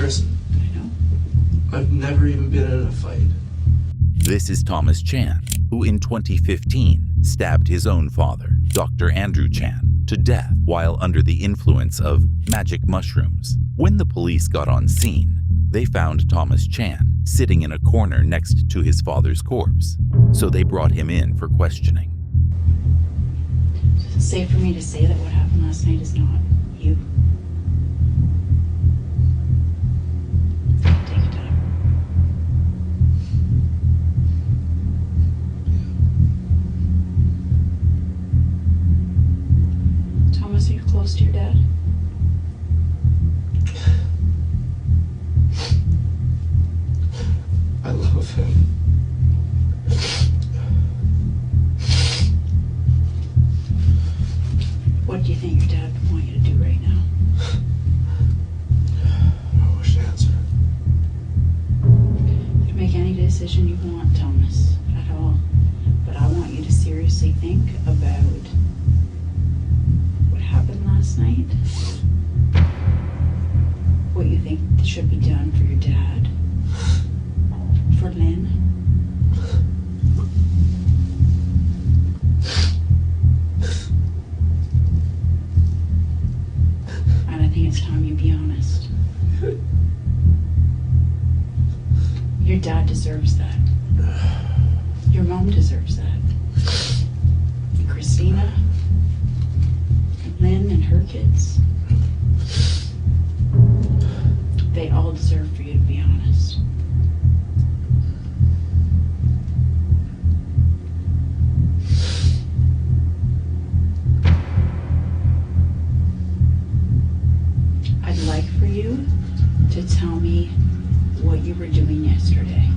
person. I know. I've never even been in a fight. This is Thomas Chan, who in 2015 stabbed his own father, Dr. Andrew Chan, to death while under the influence of magic mushrooms. When the police got on scene, they found Thomas Chan sitting in a corner next to his father's corpse, so they brought him in for questioning. Is it safe for me to say that what happened last night is not you? Take your time. Thomas, are you close to your dad? I love him. What do you think your dad would want you to do right now? I wish to answer. You can make any decision you want, Thomas, at all. But I want you to seriously think about what happened last night. What you think should be done for your dad. For Lynn. And I think it's time you be honest. Your dad deserves that. Your mom deserves that. Christina, Lynn and her kids, they all deserve for you to be honest. I'd like for you to tell me what you were doing yesterday.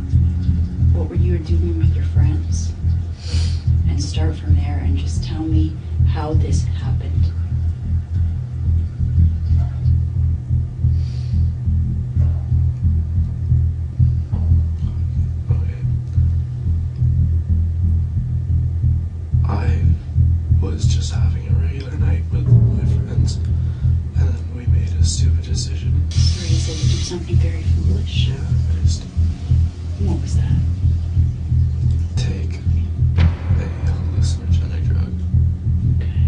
What were you doing with your friends? And start from there and just tell me how this happened. Okay. I was just having a regular night with my friends, and then we made a stupid decision. Or you said you did something very foolish. Yeah, I just What was that? take a hallucinogenic drug, Okay.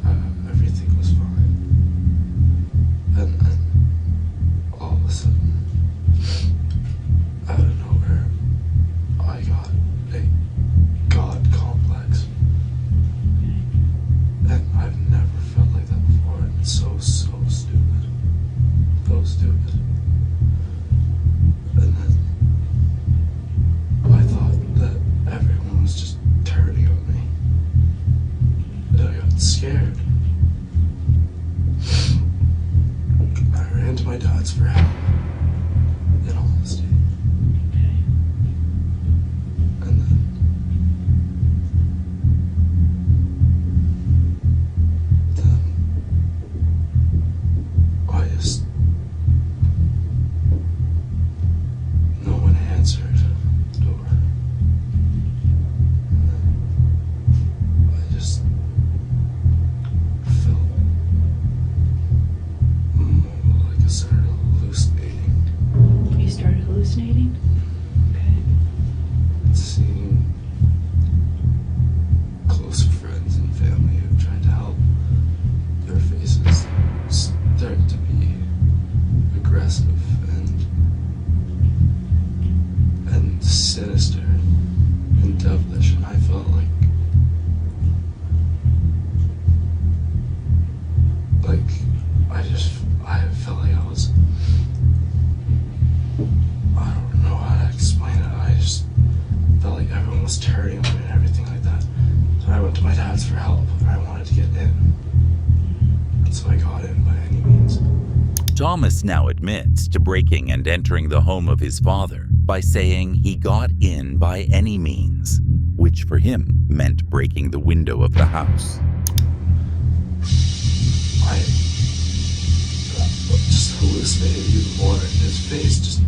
and everything was fine. And then all of a sudden, out of nowhere, I got a God complex. And I've never felt like that before, and it's so stupid. So stupid. And then I thought that everyone was just turning on me. And I got scared. I ran to my dad's for help, in honesty. Okay. And then I just, no one answered the door. And then I just felt more like I started hallucinating. You started hallucinating? Okay. Seeing close friends and family who tried to help, their faces start to be aggressive and sinister and devilish, and I felt like I felt like I was, I don't know how to explain it. I just felt like everyone was turning on me and everything like that. So I went to my dad's for help. I wanted to get in. And so I got in by any means. Thomas now admits to breaking and entering the home of his father by saying he got in by any means, which for him meant breaking the window of the house. I just hallucinated even more, and his face just...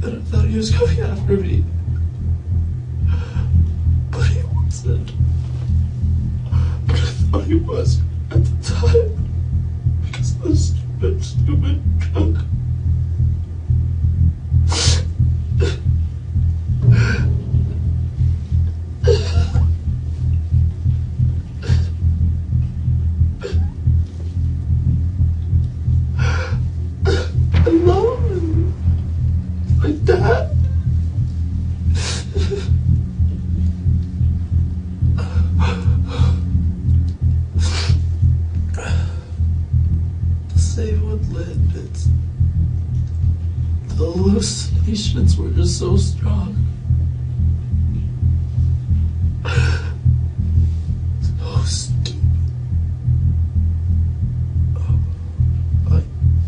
And I thought he was coming after me. But he accident. But I thought he was at the time because of the stupid drunk. I love him. My dad. To say what lived, the hallucinations were just so strong. So stupid. I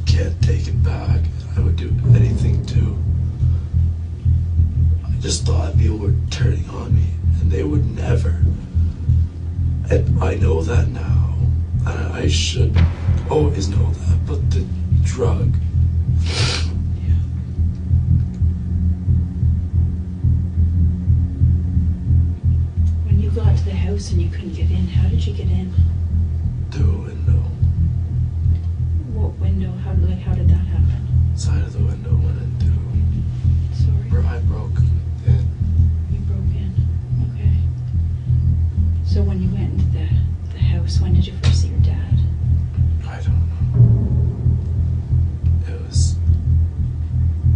can't take it back. I would do anything to. I just thought people were turning on me, and they would never. And I know that now, and I should always know that, but the drug. When you got to the house and you couldn't get in, how did you get in? Through a window. What window? How did that happen? Side of the window went in through. Sorry. Where I broke in. You broke in. Okay. So when you went into the house, when did you first see your dad? I don't know. It was.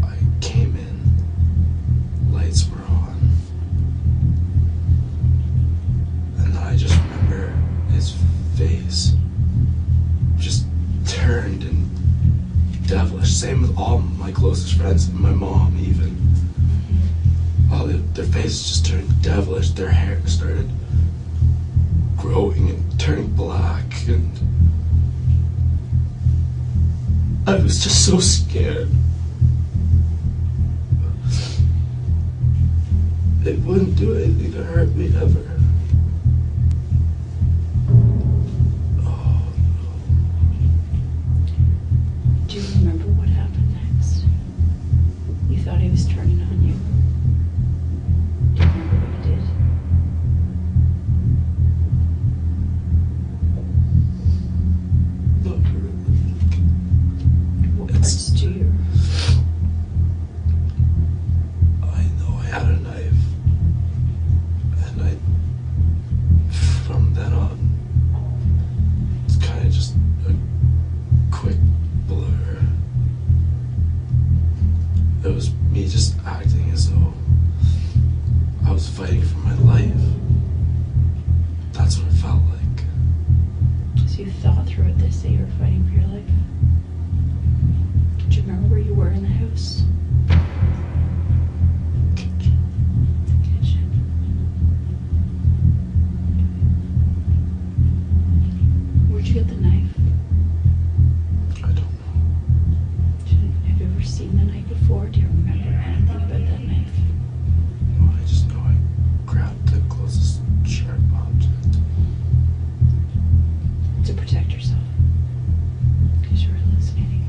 I came in, lights were on, and I just remember his face just turned and devilish. Same with all my closest friends, my mom even. All their faces just turned devilish. Their hair started growing and turning black, and I was just so scared. They wouldn't do anything to hurt me ever. Oh no. Do you remember what happened next? You thought he was turning on you. Do you remember what he did? Not really. What parts do you? I know I had a knife, and from then on, it's kind of just a quick blur. It was me just acting as though I was fighting for my life. That's what it felt like. So you thought throughout this that you were fighting for your life? Do you remember where you were in the house? Kitchen. Where'd you get the knife? I don't know. Have you ever seen the knife before? Do you remember anything about that knife? Well, I just know I grabbed the closest sharp object. To protect yourself. Because you were hallucinating.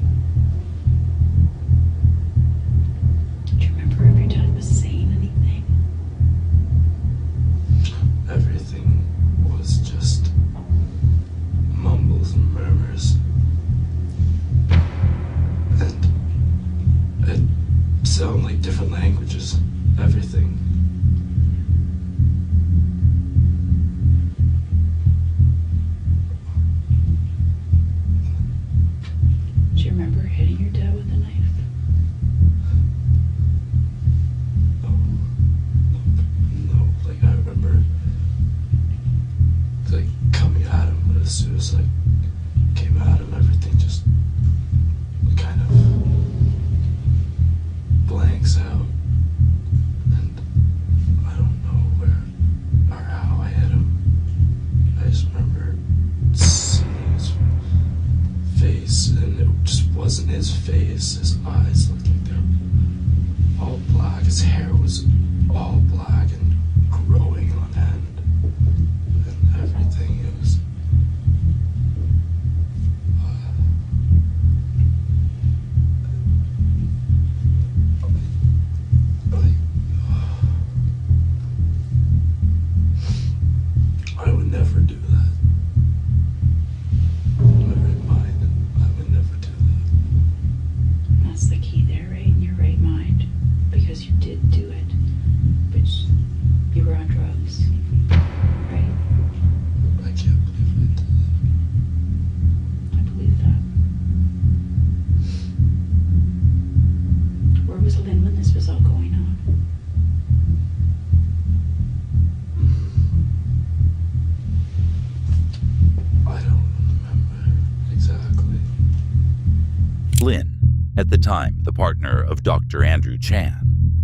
At the time, the partner of Dr. Andrew Chan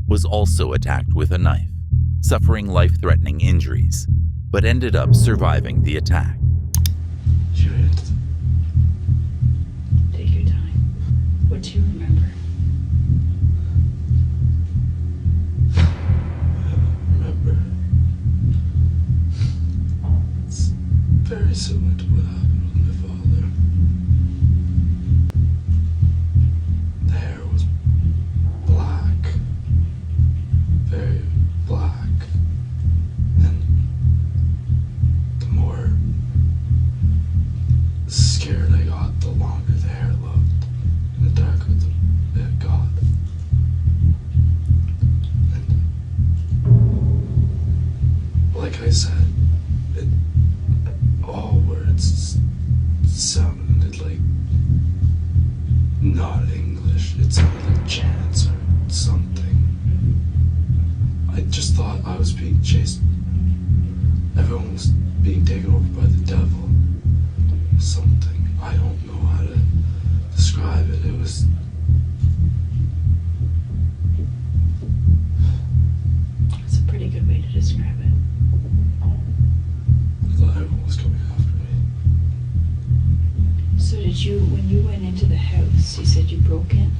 was also attacked with a knife, suffering life-threatening injuries, but ended up surviving the attack. She ran into the... Take your time. What do you remember? It's very similar to what happened with my father. The hair was black, very black, and the more scared I got, the longer the hair looked, and the darker it got. And like I said, all words sounded like not English. It sounded like chants or something. I just thought I was being chased. Everyone was being taken over by the devil. Something. I don't know how to describe it. It was... That's a pretty good way to describe it. I thought everyone was coming after me. So when you went into the house, you said you broke in?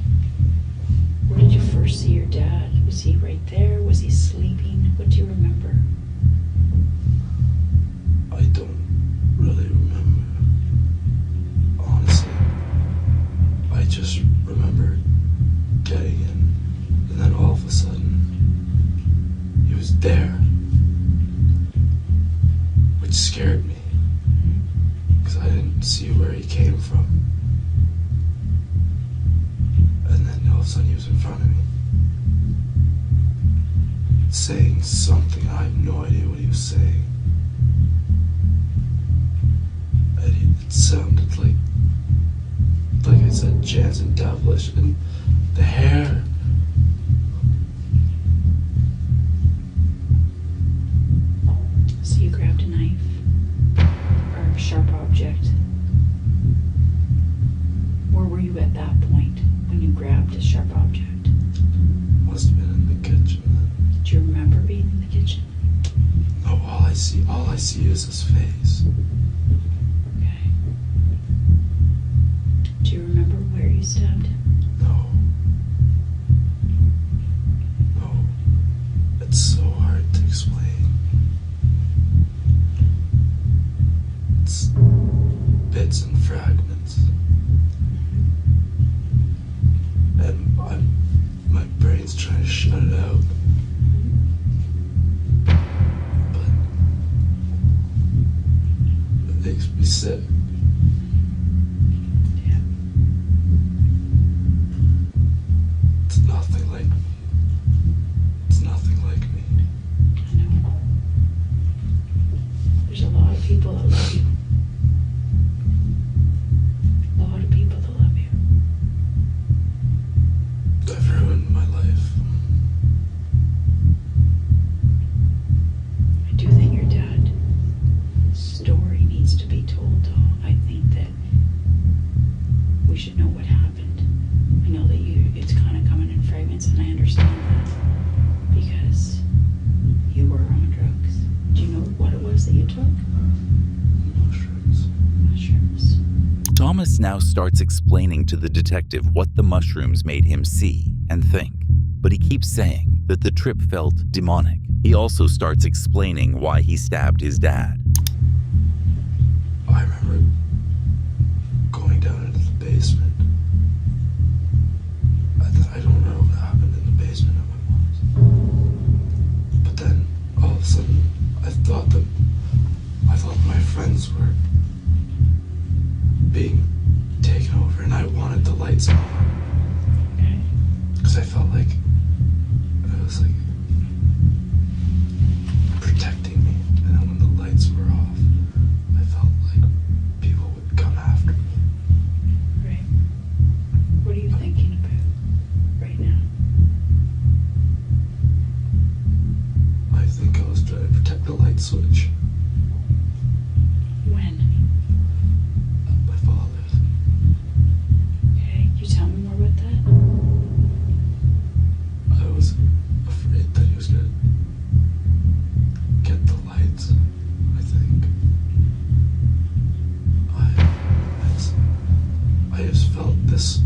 Where did you first see your dad? Was he right there? Was he sleeping? What do you remember? I don't really remember. Honestly. I just remember getting in, and then all of a sudden, he was there. Which scared me. Because I didn't see where he came from. And then all of a sudden he was in front of me. Saying something. I have no idea what he was saying. And it sounded like I said, chants and devilish. And the hair. So you grabbed a knife or a sharp object. Where were you at that point when you grabbed a sharp object? Must have been in the kitchen then. Do you remember being in the kitchen? No, all I see is his face. Okay. Do you remember where you stabbed him? No. No. It's so hard to explain. It's bits and fragments. And my brain's trying to shut it out. But it makes me sick. Yeah. It's nothing like me. It's nothing like me. I know. There's a lot of people that love you. A lot of people that love you. I've ruined my life. I do think your dad's story needs to be told, though. I think that we should know what happened. I know that it's kind of coming in fragments, and I understand that because you were on drugs. Do you know what it was that you took? Mushrooms. Mushrooms. Thomas now starts explaining to the detective what the mushrooms made him see and think, but he keeps saying that the trip felt demonic. He also starts explaining why he stabbed his dad. I remember going down into the basement. I don't remember what happened in the basement of my mom's. But then, all of a sudden, I thought my friends were being taken over, and I wanted the lights on. Okay. Because I felt like it was like protecting me. And then when the lights were off, I felt like people would come after me. Right. What are you thinking about right now? I think I was trying to protect the light switch. When? My father's. Okay. Can you tell me more about that? lights, I think. I just felt this.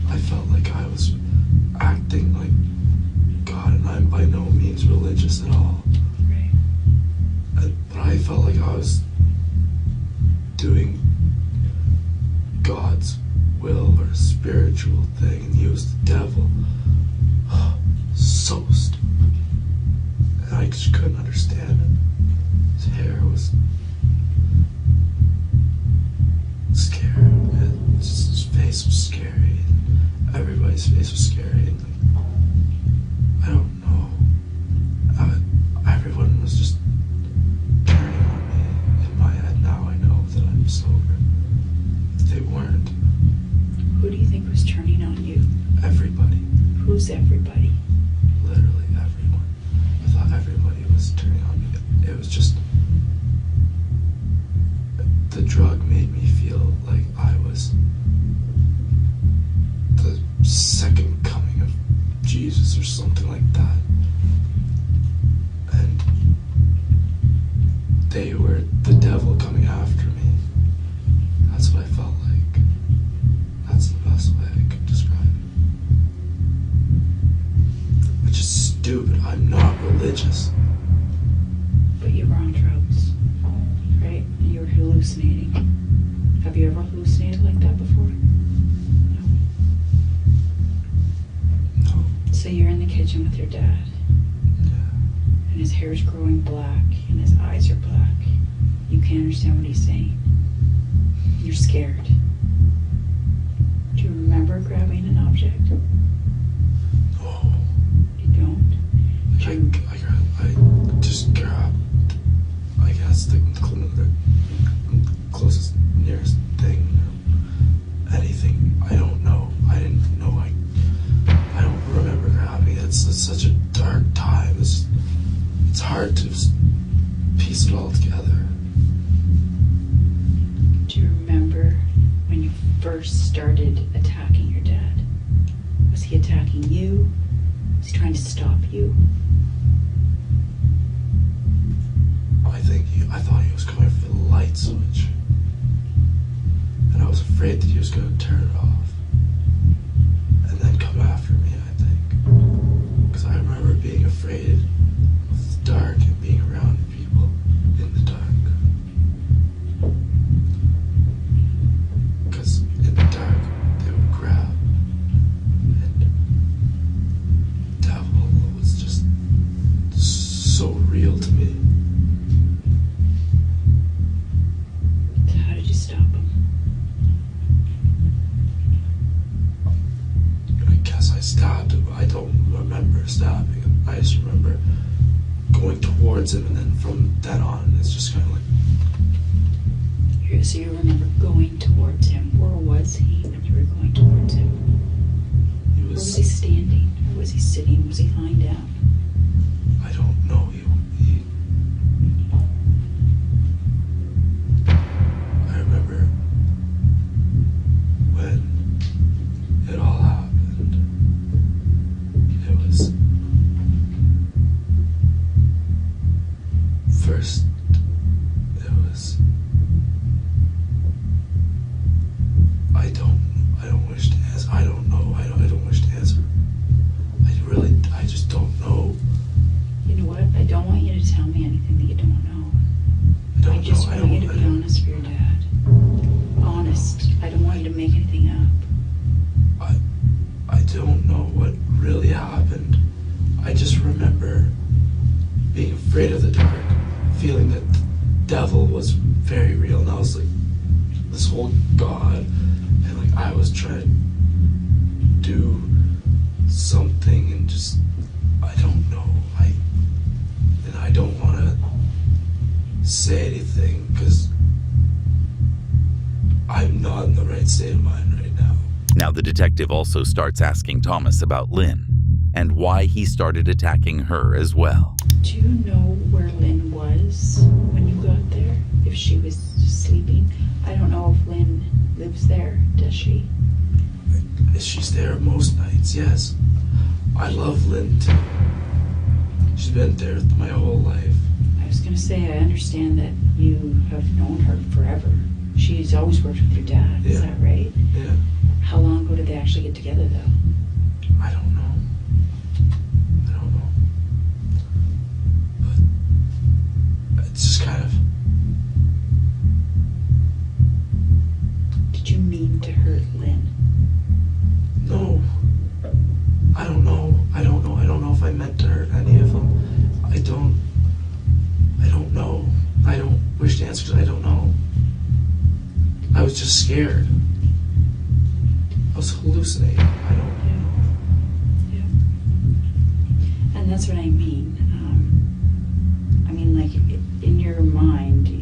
I felt like I was acting like God, and I'm by no means religious at all. Right. But I felt like I was doing God's will or a spiritual thing, and he was the devil. So stupid. And I just couldn't understand it. His hair was scary. His face was scary. Everybody's face was scary. And I don't know. Everyone was just turning on me. In my head now I know that I'm sober. They weren't. Who do you think was turning on you? Everybody. Who's everybody? Literally everyone. I thought everybody was turning on me. It was just... The drug made me feel like I was the second coming of Jesus or something like that. And they were the devil coming after me. That's what I felt like. That's the best way I could describe it. Which is stupid. I'm not religious. But you were on drugs, right? And you were hallucinating. Have you ever hallucinated like that before? No. So you're in the kitchen with your dad, Yeah. and his hair's growing black, and his eyes are black. You can't understand what he's saying. You're scared. Do you remember grabbing an object? No. You don't? I just grabbed, I guess, the closest, nearest thing, or anything. I don't know. I didn't know. I don't remember grabbing it. It's such a dark time. It's hard to piece it all together. Do you remember when you first started attacking your dad? Was he attacking you? Was he trying to stop you? I thought he was coming for the light switch. And I was afraid that he was going to turn it off. And then come after me, I think. Because I remember being afraid of the dark and being around people in the dark. Because in the dark, they would grab. And the devil was just so real to me. How did you stop him? I guess I stabbed him. I don't remember stabbing him. I just remember going towards him, and then from then on, it's just kind of like... So you remember going towards him. Where was he when you were going towards him? He Where was he standing? Or was he sitting? Was he lying down? I don't know. I remember when it all happened. It was first. It was. I don't wish to answer. I don't know. I don't wish to answer. I just don't know. You know what? I don't want you to tell me anything that you don't know. I don't I just know. want you to be honest for your dad. Honest. I don't want you to make anything up. I don't know what really happened. I just remember being afraid of the dark, feeling that the devil was very real, and I was like, this whole God, and like I was trying to do something, and just I don't know. I don't want to say anything because I'm not in the right state of mind right now. Now the detective also starts asking Thomas about Lynn and why he started attacking her as well. Do you know where Lynn was when you got there? If she was sleeping? I don't know if Lynn lives there, does she? She's there most nights, yes. I love Lynn too. She's been there my whole life. I was going to say I understand that you have known her forever. She's always worked with your dad, is Yeah. that right? Yeah. How long ago did they actually get together, though? I don't know. But it's just kind of. Did you mean to hurt Lynn? No. I don't know. I don't know if I meant to hurt any of them. I don't know. I don't wish to answer because I don't know. I was just scared. I was hallucinating. I don't know. Yeah. And that's what I mean. Like, in your mind, do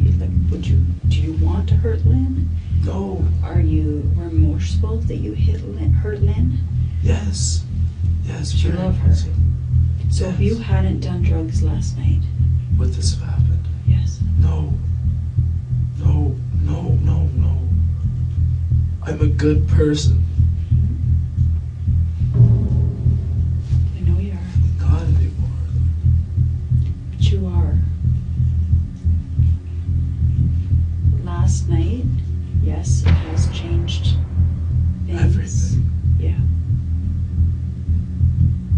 you want to hurt Lynn? No. Are you remorseful that you hurt Lynn? Yes. Yes. Do you very love her? much so. So Yes. if you hadn't done drugs last night, Would this have happened? yes. No. No. I'm a good person. I know you are, Not anymore. but you are. Last night, yes, it has changed things. Everything. Yeah.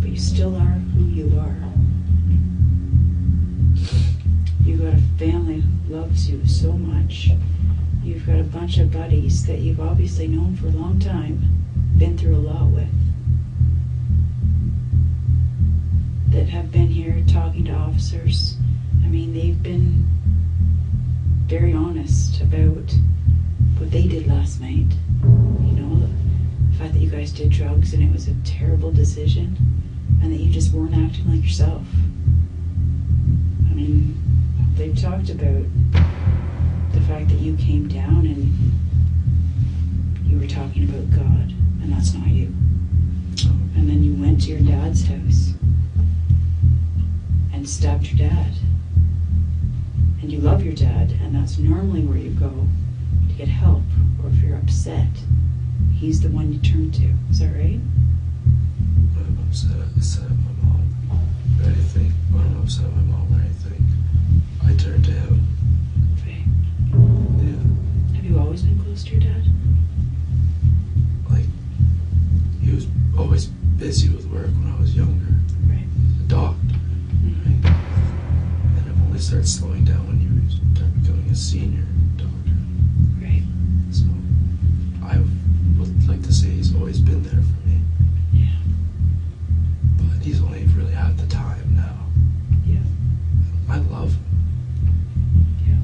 But you still are who you are. You got a family who loves you so much. You've got a bunch of buddies that you've obviously known for a long time, been through a lot with, that have been here talking to officers. I mean, they've been very honest about what they did last night. You know, the fact that you guys did drugs and it was a terrible decision, and that you just weren't acting like yourself. I mean, they've talked about the fact that you came down and you were talking about God, and that's not you. And then you went to your dad's house and stabbed your dad. And you love your dad, and that's normally where you go to get help, or if you're upset, he's the one you turn to. Is that right? When I'm upset at my mom or anything, when I'm upset at my mom or anything, I turn to him. Okay. Yeah. Have you always been close to your dad? Like, he was always busy with work when I was younger. Right. A doctor, right? And it only started slowing down when you start becoming a senior doctor. Right. So, I would like to say he's always been there for me. Yeah. But he's only really had the time now. Yeah. I love him. Yeah.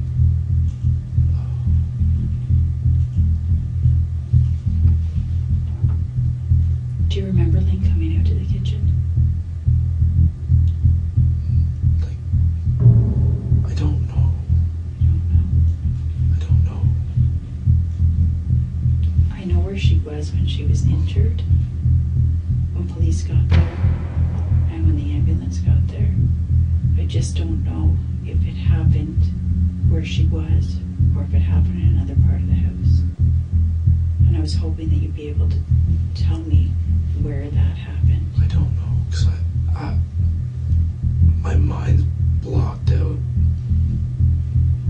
Do you remember Lynn coming out to the kitchen? Like, I don't know. I don't know. I don't know. I know where she was when she was injured, when police got there, and when the ambulance got there. I just don't know if it happened where she was, or if it happened in another part of the house. And I was hoping that you'd be able to tell me where that happened. I don't know, because my mind's blocked out.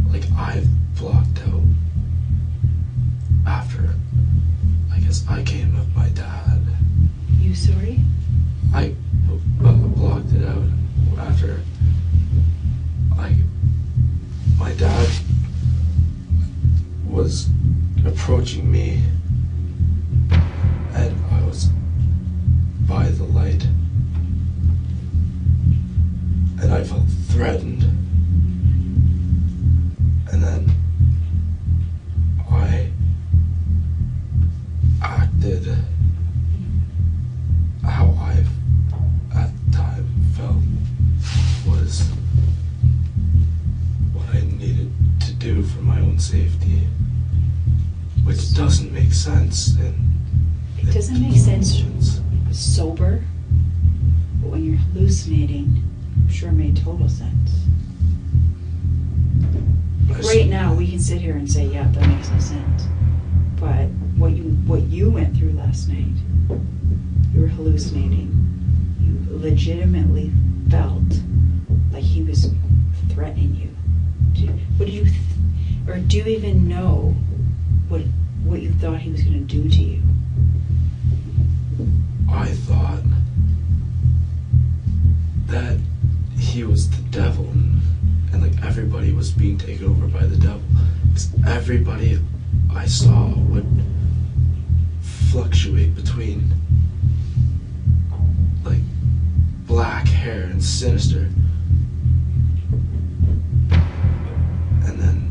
Like, I've blocked out after, I guess, I came with my dad. You sorry? I blocked it out after, my dad was approaching me, and I was by the light, and I felt threatened, and then I acted how I at the time felt was what I needed to do for my own safety, which doesn't make sense. It doesn't make sense sober, but when you're hallucinating, I'm sure it made total sense. Right now, we can sit here and say, yeah, that makes no sense. But what you went through last night, you were hallucinating. You legitimately felt like he was threatening you. What do you, or do you even know what you thought he was going to do to you? I thought that he was the devil, and like everybody was being taken over by the devil. Because everybody I saw would fluctuate between like black hair and sinister. And then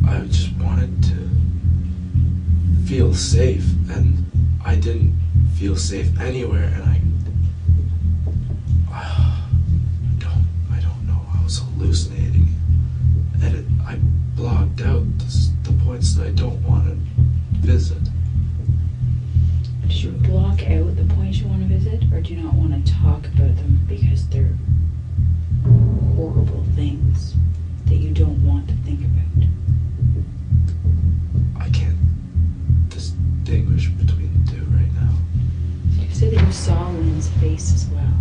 I just wanted to feel safe, and I didn't feel safe anywhere, and I don't know, I was hallucinating, and I blocked out the points that I don't want to visit. Did you block out the points you want to visit, or do you not want to talk about them because they're horrible things that you don't want to think about? I can't distinguish between the two right now. You said that you saw Lynn's face as well.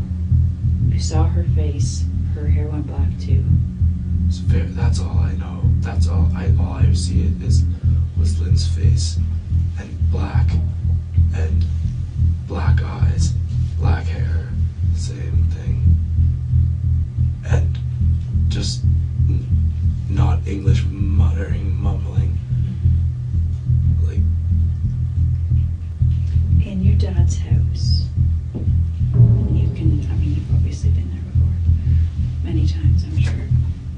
You saw her face, her hair went black too. That's all I know. That's all I see was Lynn's face, and black eyes, black hair, same thing, and just not English, mumbling. Like in your dad's house, you've obviously been there before, many times I'm sure.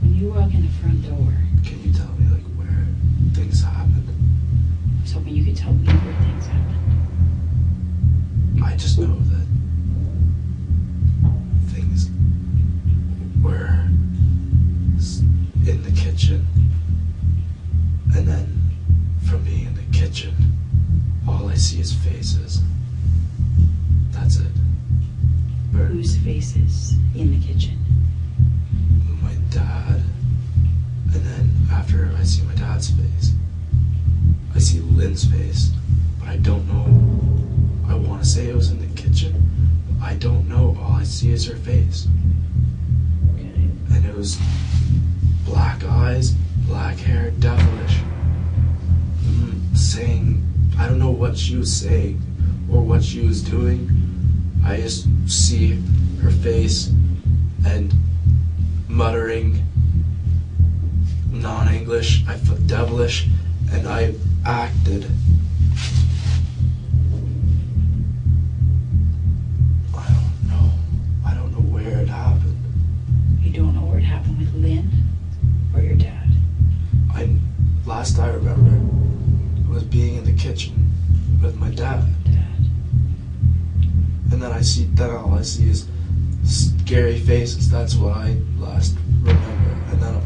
When you walk in the front door, can you tell me like where things happened? I was hoping you could tell me where things happened. I just know that things were in the kitchen, and then from being in the kitchen, all I see is faces. That's it. Whose faces in the kitchen? My dad, and then after I see my dad's face, I see Lynn's face, but I don't know. I want to say it was in the kitchen, but I don't know. All I see is her face. Okay. And it was black eyes, black hair, devilish. Saying, I don't know what she was saying or what she was doing. I just see her face and muttering non-English. I felt devilish, and I acted. I don't know where it happened. You don't know where it happened with Lynn or your dad? Last I remember was being in the kitchen with my dad. And then all I see is scary faces. That's what I last remember.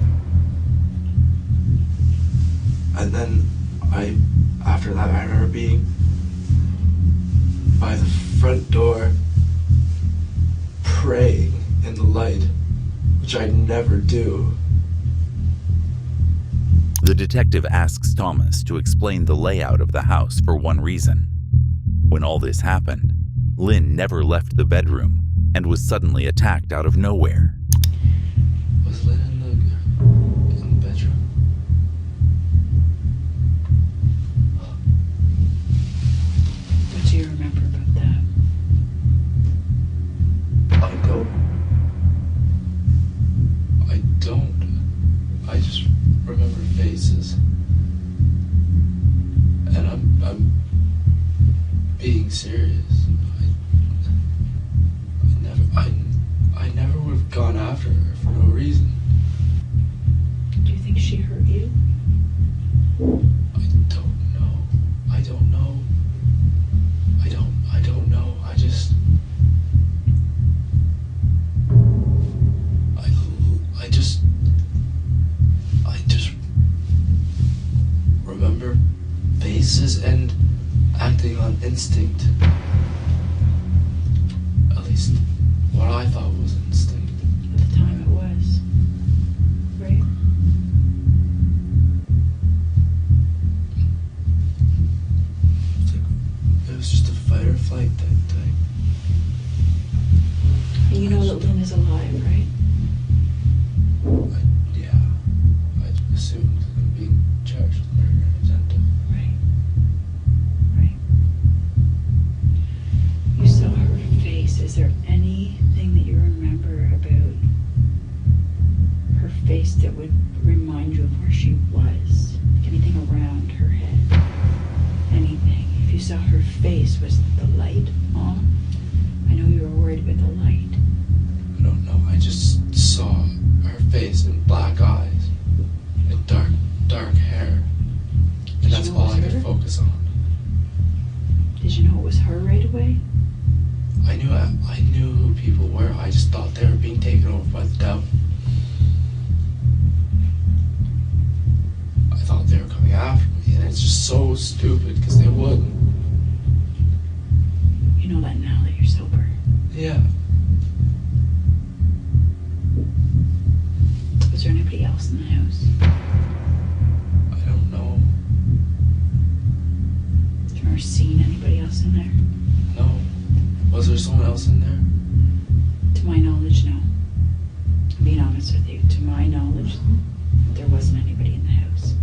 And then after that, I remember being by the front door praying in the light, which I never do. The detective asks Thomas to explain the layout of the house for one reason. When all this happened, Lynn never left the bedroom and was suddenly attacked out of nowhere. Was Lynn in the bedroom? What do you remember about that? I don't. I just remember faces. And I'm being serious. I never would have gone after her for no reason. Do you think she hurt you? I don't know. I don't know. I just remember faces and acting on instinct. At least what I thought was instinct. At the time it was. Right? It was just a fight or flight type thing. And you know that Lynn is alive, right? face that would remind you of where she was? Like anything around her head? Anything? If you saw her face, was the light on? I know you were worried about the light. I don't know. I just saw her face and black eyes and dark hair. And that's all I could focus on. Did you know it was her right away? I knew who people were. I just thought they were being taken over by the devil. I thought they were coming after me, and it's just so stupid because they wouldn't. You know that now that you're sober. Yeah. Was there anybody else in the house? I don't know. Have you ever seen anybody else in there? No. Was there someone else in there? To my knowledge, no. I'm being honest with you. To my knowledge, there wasn't anybody in the house.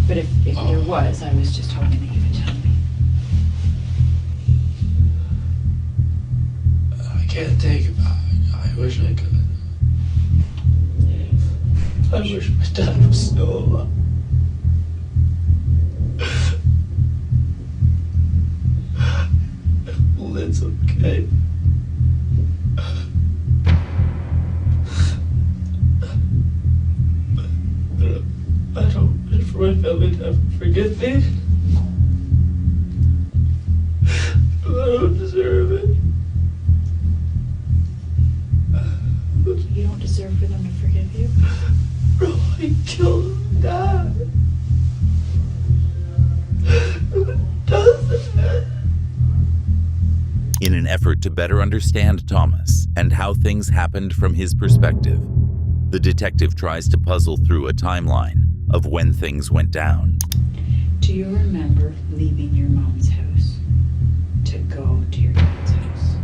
But if there was, I was just hoping that you would tell me. I can't take it back. I wish I could. I wish my dad was still alive. Well, it's okay. I don't wish for my family to ever forget me. I don't deserve it. You don't deserve for them to forgive you? Bro, I killed Dad. Who does that? In an effort to better understand Thomas and how things happened from his perspective, the detective tries to puzzle through a timeline of when things went down. Do you remember leaving your mom's house to go to your dad's house?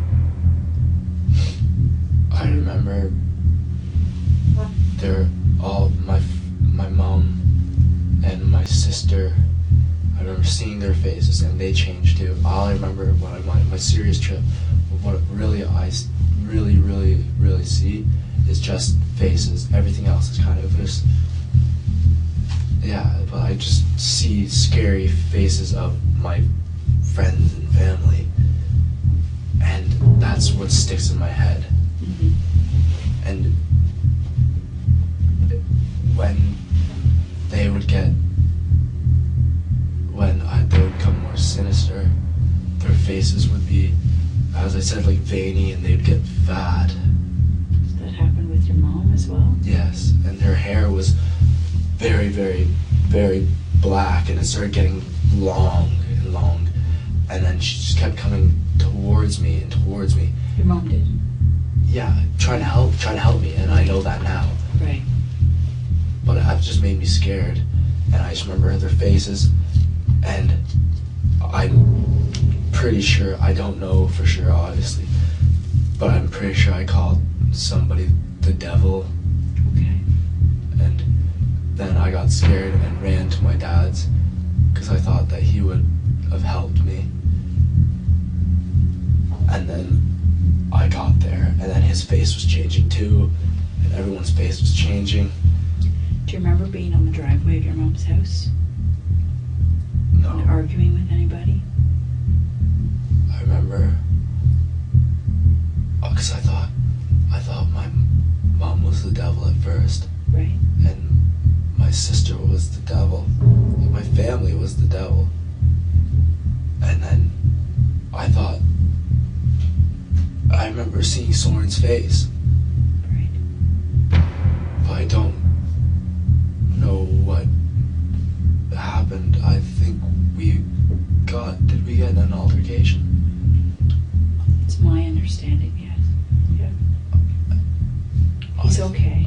I remember they're all my mom and my sister. I remember seeing their faces and they changed too. All I remember when my serious trip, what really I really see is just faces. Everything else is kind of just, yeah, but I just see scary faces of my friends and family, and that's what sticks in my head. Mm-hmm. And when they would become more sinister, their faces would be, as I said, like veiny, and they'd get fat. Did that happen with your mom as well? Yes, and her hair was very, very, very black, and it started getting long and long, and then she just kept coming towards me and towards me. Your mom did? Yeah, trying to help me, and I know that now. Right. But it just made me scared, and I just remember their faces, and I'm pretty sure, I don't know for sure obviously, but I'm pretty sure I called somebody the devil. Okay. And then I got scared and ran to my dad's because I thought that he would have helped me. And then I got there, and then his face was changing too, and everyone's face was changing. Do you remember being on the driveway of your mom's house? No. And arguing with anybody? I remember, because I thought my mom was the devil at first, Right. and my sister was the devil, and my family was the devil. And then I remember seeing Soren's face, Right. but I don't know what happened. I think did we get in an altercation? It's my understanding, yes. Yeah. He's okay.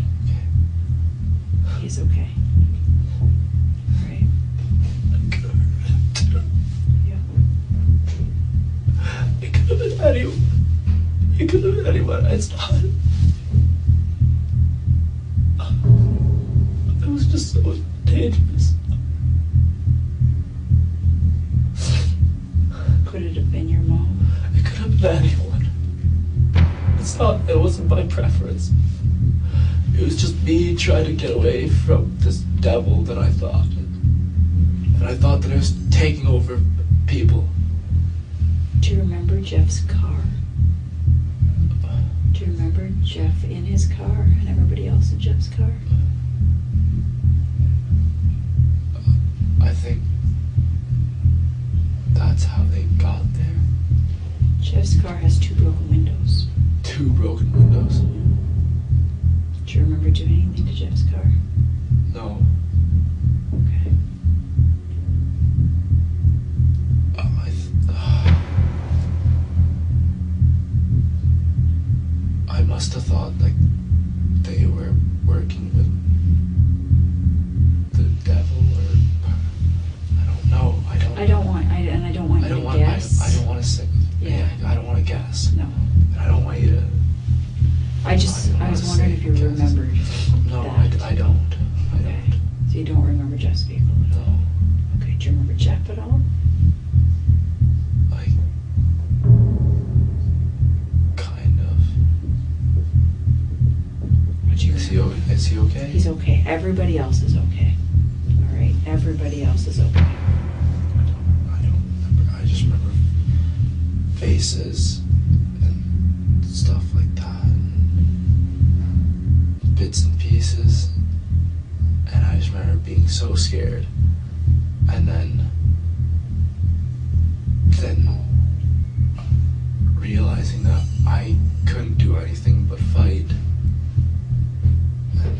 He's okay. Right? Yeah. It could have been anyone. It could have been anyone. It's not. It was just so dangerous. Could it have been your mom? It could have been anyone. It wasn't by preference. It it was just me trying to get away from this devil that I thought. And I thought that it was taking over people. Do you remember Jeff's car? Do you remember Jeff in his car and everybody else in Jeff's car? I think that's how they got there. Jeff's car has 2 broken windows. 2 broken windows. Do you remember doing anything to Jeff's car? No. Okay. I must have thought like they were working with the devil, or I don't know. I don't want you to guess. I don't want to say. Yeah. I don't want to guess. No. I don't want you to. I was wondering if you remembered. No, that. I don't. Okay. So you don't remember Jeff's vehicle at all? No. Okay. Do you remember Jeff at all? Like, kind of. Is he okay? He's okay. Everybody else is okay. All right. Everybody else is okay. I don't remember. I just remember faces and stuff like that, and bits and pieces, and I just remember being so scared, and then realizing that I couldn't do anything but fight. And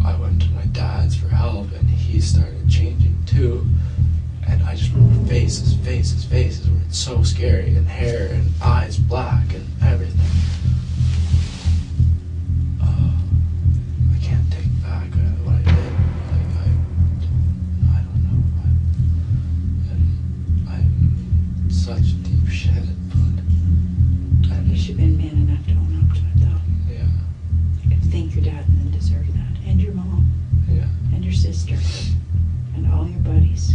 I went to my dad's for help, and he started changing too. And I just remember faces where it's so scary, and hair and eyes black and everything. I can't take back what I did. Like, I don't know. I'm such deep shit, but You should have been man enough to own up to it, though. yeah, Thank your dad and then deserve that. And your mom. yeah. And your sister. And all your buddies.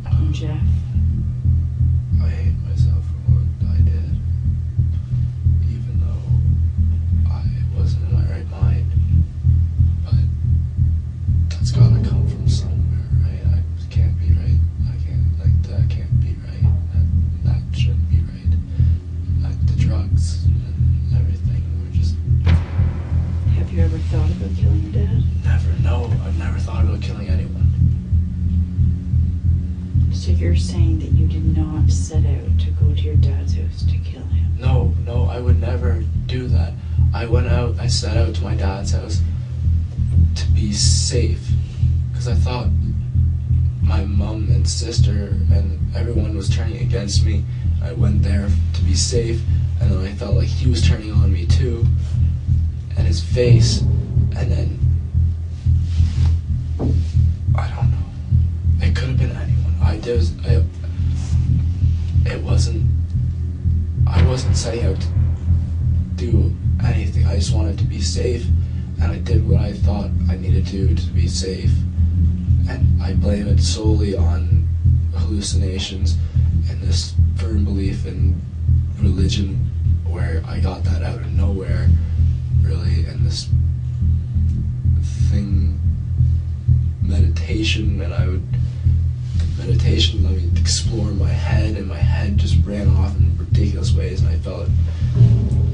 And Jeff. I hate myself for what I did, even though I wasn't in my right mind. But that's gotta come from somewhere, right? I can't be right. That can't be right. That shouldn't be right. The drugs and everything were just Have you ever thought about killing your dad? never. No, I've never thought about killing anyone. So you're saying that you did not set out to go to your dad's house to kill him? No, I would never do that. I set out to my dad's house to be safe, because I thought my mom and sister and everyone was turning against me. I went there to be safe, and then I felt like he was turning on me too, and his face, and then I don't know. It could have been anyone. I wasn't setting out to do anything. I just wanted to be safe, and I did what I thought I needed to do to be safe. And I blame it solely on hallucinations and this firm belief in religion, where I got that out of nowhere, really, and this thing, meditation, and meditation let me explore my head, and my head just ran off in ridiculous ways, and I felt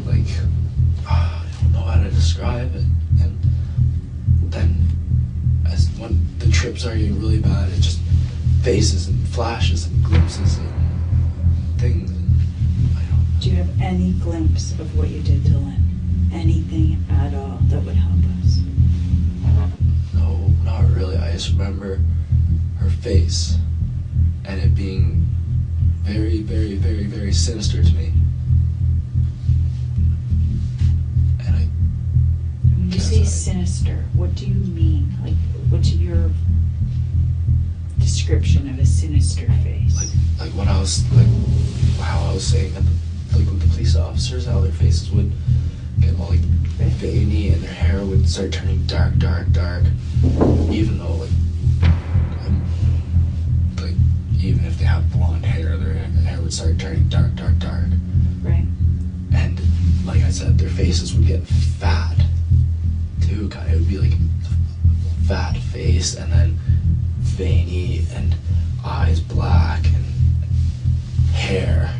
like, I don't know how to describe it. And then when the trip started getting really bad, it just faces and flashes and glimpses and things, and I don't know. Do you have any glimpse of what you did to Lynn? Anything at all that would help us? No, not really. I just remember her face, and it being very, very, very, very sinister to me. And When you say sinister, what do you mean? Like, what's your description of a sinister face? like what I was, like how I was saying, like with the police officers, how their faces would get all like veiny, and their hair would start turning dark, even though even if they have blonde hair, their hair would start turning dark. Right. And like I said, their faces would get fat too. It would be like fat face and then veiny and eyes black and hair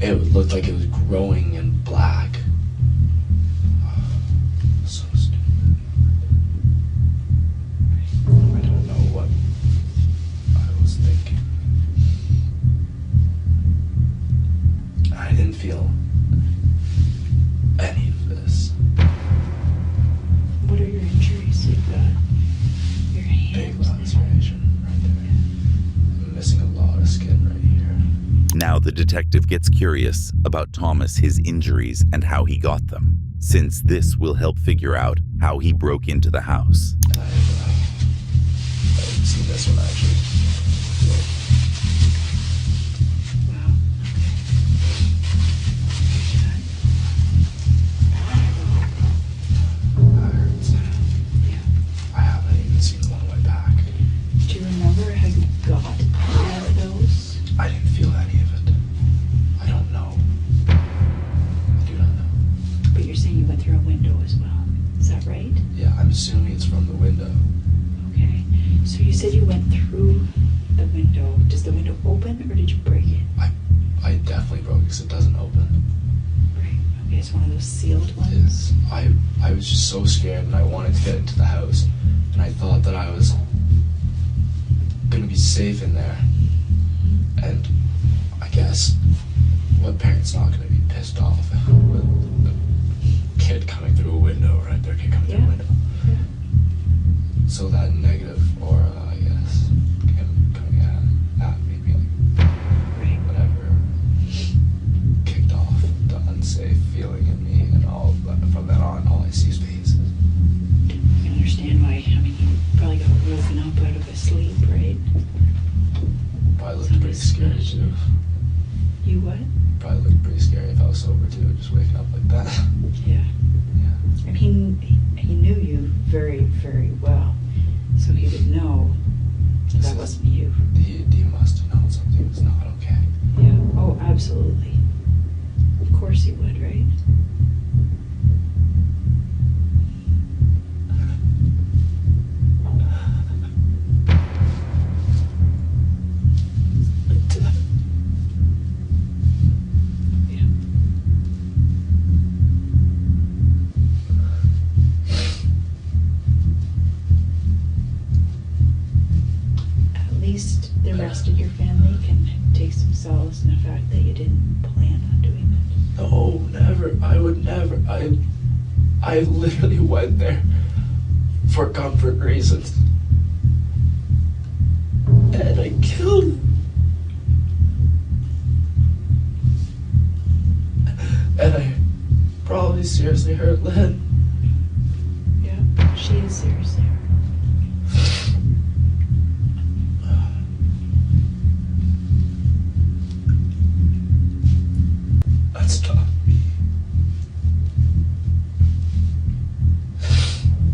it would look like it was growing in black. So stupid. I don't know what I was thinking. I didn't feel any of this. What are your injuries? You've got your hands. Big laceration right there. I'm missing a lot of skin right here. Now the detective gets curious about Thomas, his injuries, and how he got them, since this will help figure out how he broke into the house. I didn't see this one actually. Wow. That hurts. Yeah. I haven't even seen the one on my back. Do you remember how you got out of those? I didn't feel any of it. I don't know. I do not know. But you're saying you went through a window as well. Is that right? Yeah, I'm assuming it's from the window. Okay. So you said you went through the window. Does the window open or did you break it? I definitely broke it because it doesn't open. Right. Okay, it's one of those sealed ones. I was just so scared and I wanted to get into the house and I thought that I was gonna be safe in there. And I guess what parent's not gonna be pissed off with a kid coming through a window, right? Their kid coming through a window. Yeah. So that negative aura, I guess, coming at me, being like, Right. whatever, kicked off the unsafe feeling in me, and all from then on, all I see is faces. I can understand why. I mean, you probably got woken up out of a sleep, right? Probably looked pretty scary too. You what? Probably looked pretty scary if I was sober too, just waking up like that. Yeah. Yeah. And he knew you very, very well. So he would know that wasn't you. He must have known something was not okay. Yeah. Oh, absolutely. Of course he would, right? Yeah. At least the rest of your family can take some solace in the fact that you didn't plan on doing it. No, never. I would never. I literally went there for comfort reasons. And I killed him. And I probably seriously hurt Lynn. Yeah, she is seriously hurt. That's tough.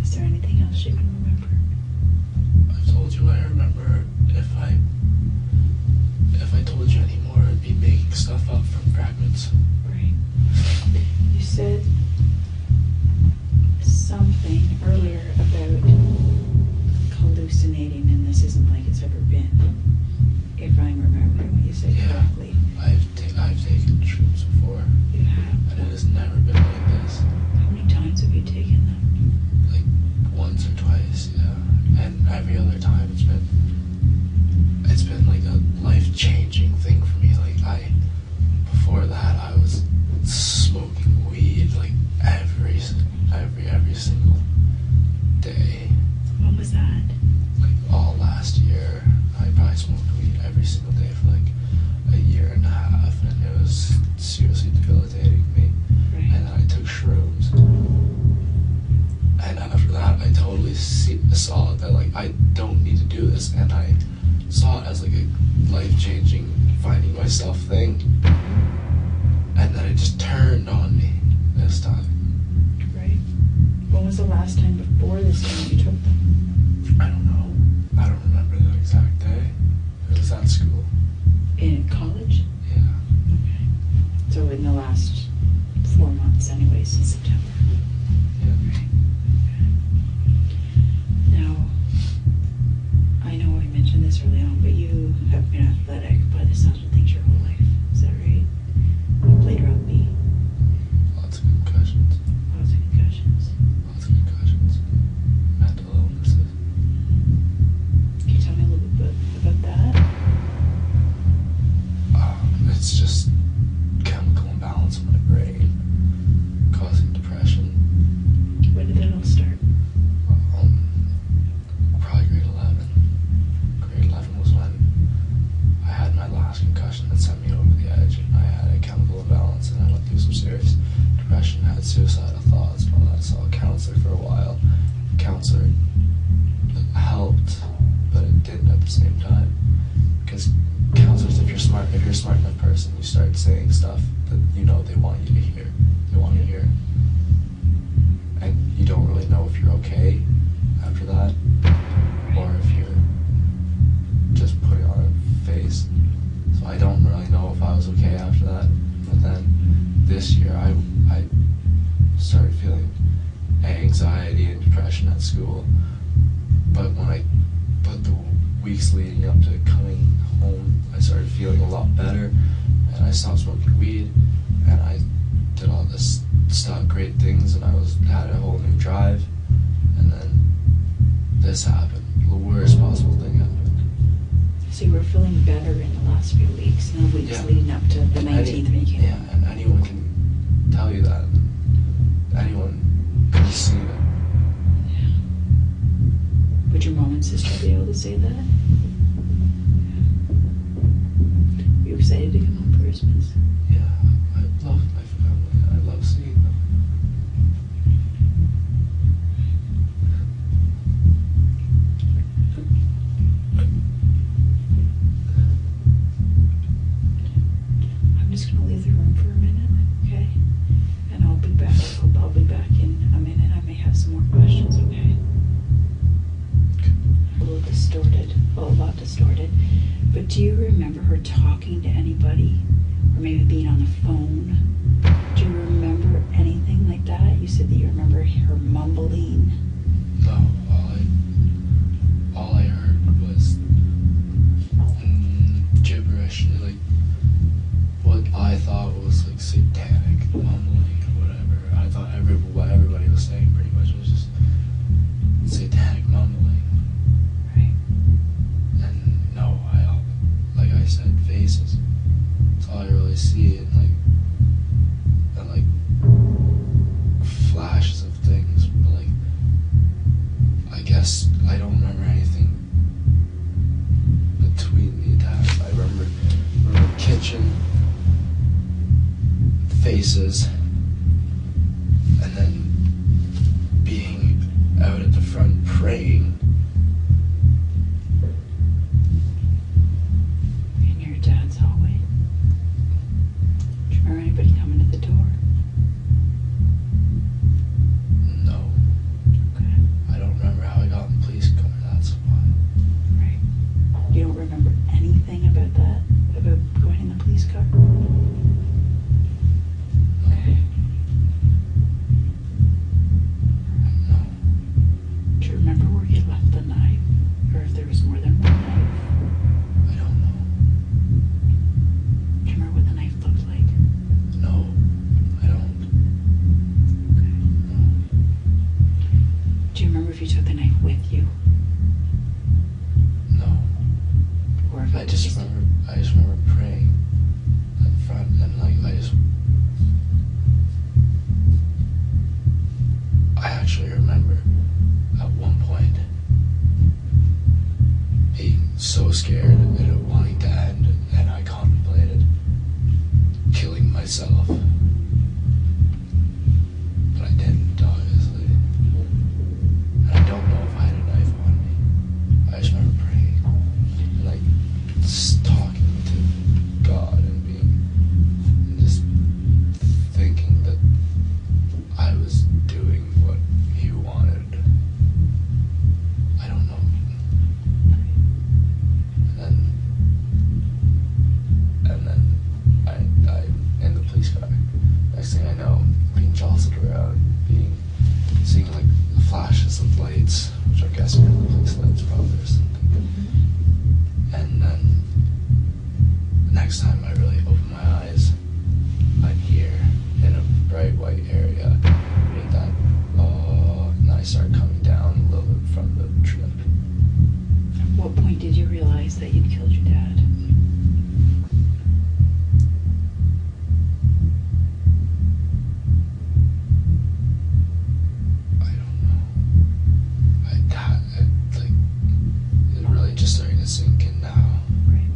Is there anything else you can remember? I told you I remember. If I told you anymore, I'd be making stuff up from fragments. Right. You said something earlier about hallucinating, and this isn't like it's ever been. If I'm remembering what you said Yeah. correctly. I've taken shrooms before, You have. and it has never been like this. How many times have you taken them? Like once or twice, yeah. And every other time it's been like a life-changing thing for me. Like before that I was smoking weed like every single day. When was that? Like all last year, I probably smoked weed every single day for like a year and a half, and it was seriously debilitating me. Right. And then I took shrooms, and after that I totally saw that like I don't need to do this, and I saw it as like a life-changing finding myself thing, and then it just turned on me this time. Right. When was the last time before this time you took them? I don't know. I don't remember the exact day. It was at school. In college? Yeah. Okay. So in the last 4 months anyway, since September. had suicidal thoughts, but I saw a counselor for a while. Counselor helped, but it didn't at the same time. Because counselors, if you're a smart enough person, you start saying stuff that you know they want you to hear. They want you to hear. And you don't really know if you're okay after that, or if you're just putting on a face. So I don't really know if I was okay after that. But then this year I started feeling anxiety and depression at school. But the weeks leading up to coming home, I started feeling a lot better, and I stopped smoking weed, and I did all this stuff, great things, and I had a whole new drive, and then this happened. The worst possible thing happened. So you were feeling better in the last few weeks, and the weeks leading up to the 19th when you came. Yeah, and anyone can tell you that. Anyone can see that. Yeah. Would your mom and sister be able to say that? Are you excited to come home for Christmas? Yeah, I love my family. I love seeing them. I'm just going to leave the room for a minute, okay? And I'll be back. I'll be back in a minute. I may have some more questions, okay? A little distorted. Well, a lot distorted. But do you remember her talking to anybody? Or maybe being on the phone? Do you remember anything like that? You said that you remember her mumbling. No, all I heard was gibberish, like what I thought was like satanic mumbling or whatever. I thought what everybody was saying pretty much was just satanic mumbling. Right. And no, like I said, faces. That's all I really see, and like flashes of things. But like, I guess I don't remember anything between the attacks. I remember kitchen, faces, and then being out at the front praying. In your dad's hallway. Do you remember anybody coming to the door? No, Okay. I don't remember how I got in the police car. That's why. Right. You don't remember anything about that? About going in the police car? Okay. No, Do you remember where you left the knife? Or if there was more than one knife? I don't know. Do you remember what the knife looked like? No, I don't. Okay. No. Do you remember if you took the knife with you? No. Or if I just remember praying at the front, and like I actually remember at one point being so scared and it wanting to end, and I contemplated killing myself. But I didn't, obviously. And I don't know if I had a knife on me. I just remember praying and like talking to God and just thinking that I was doing what He wanted. I don't know. And then I in the police car. Next thing I know, being jostled around, seeing like flashes of lights, which I'm guessing are the police lights probably or something. And then the next time I really open my eyes, I'm here in a bright white area. Read that, and I start coming down a little bit from the trip. At what point did you realize that you'd killed your dad? I don't know. It really just starting to sink in now. Right.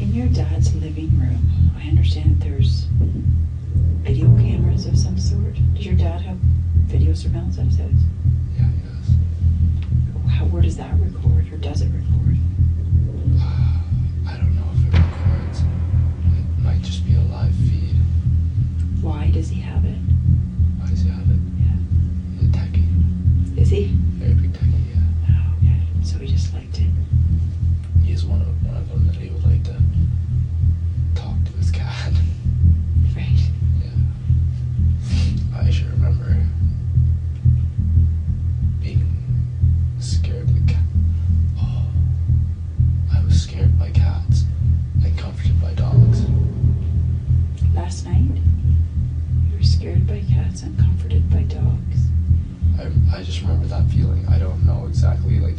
In your dad's living room, sort? Does your dad have video surveillance at his house? Yeah, he does. Where does that record, or does it record? I don't know if it records. It might just be a live feed. Why does he have it? Why does he have it? Yeah. He's a techie. Is he? Very big techie, yeah. Oh, okay. So he just liked it. He's one of them that he would like to talk to his cat. Right. Yeah. I should remember being scared of the cat. Oh, I was scared by cats and comforted by dogs. Last night, you were scared by cats and comforted by dogs. I just remember that feeling. I don't know exactly like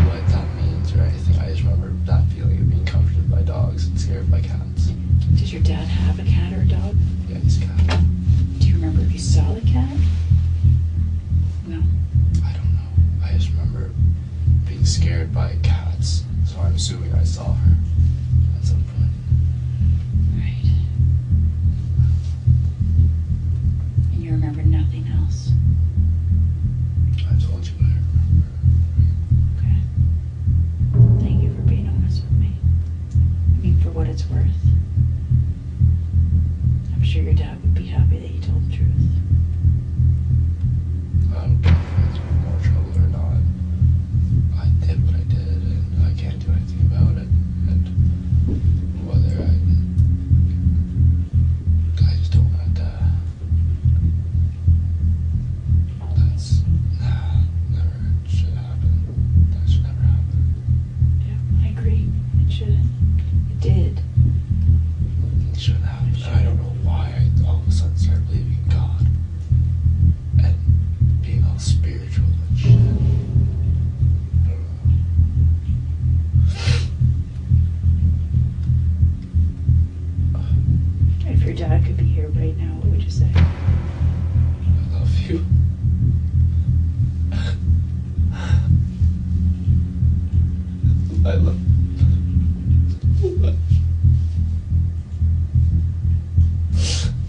what that means or anything. I just remember that feeling of being comforted by dogs and scared by cats. Does your dad have a cat or a dog? Yeah, he's a cat. Do you remember if you saw the cat? No. I don't know. I just remember being scared by cats, so I'm assuming I saw her at some point. Right. And you remember nothing else? I told you what I remember. Okay. Thank you for being honest with me. I mean, for what it's worth. I'm sure your dad would be happy that you told the truth. I don't care if it's more trouble or not. I did what I did, and I can't do anything about it. And whether I just don't want to. That's never should happen. That should never happen. Yeah, I agree. It shouldn't. It did. It shouldn't happen. I don't know why I all of a sudden started believing in God and being all spiritual and shit. I don't know. If your dad could be here right now, what would you say? I love you. I love you.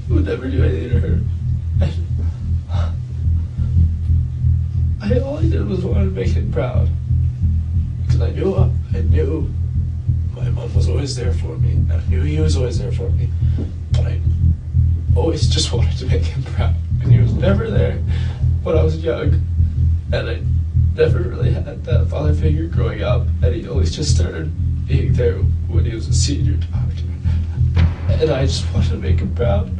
I would never do anything to her. All I did was want to make him proud. Because I knew my mom was always there for me. And I knew he was always there for me. But I always just wanted to make him proud. And he was never there when I was young. And I never really had that father figure growing up. And he always just started being there when he was a senior doctor. And I just wanted to make him proud.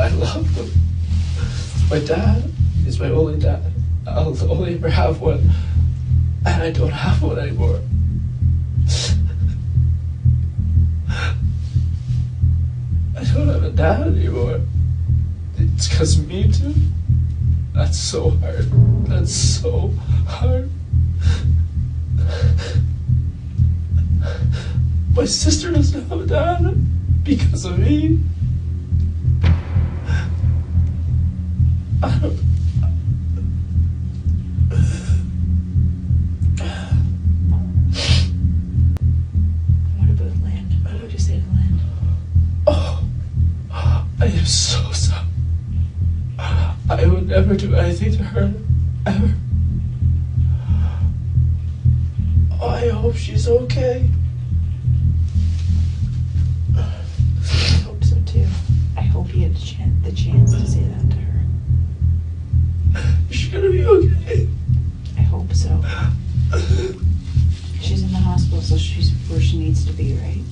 I love him. My dad is my only dad. I'll only ever have one. And I don't have one anymore. I don't have a dad anymore. It's because of me too. That's so hard. That's so hard. My sister doesn't have a dad because of me. I don't. What about Lynn? What would you say to Lynn? Oh, I am so sorry. I would never do anything to her, ever. I hope she's okay. I hope so too. I hope you had the chance to say that to her. Is she gonna be okay? I hope so. She's in the hospital, so she's where she needs to be, right?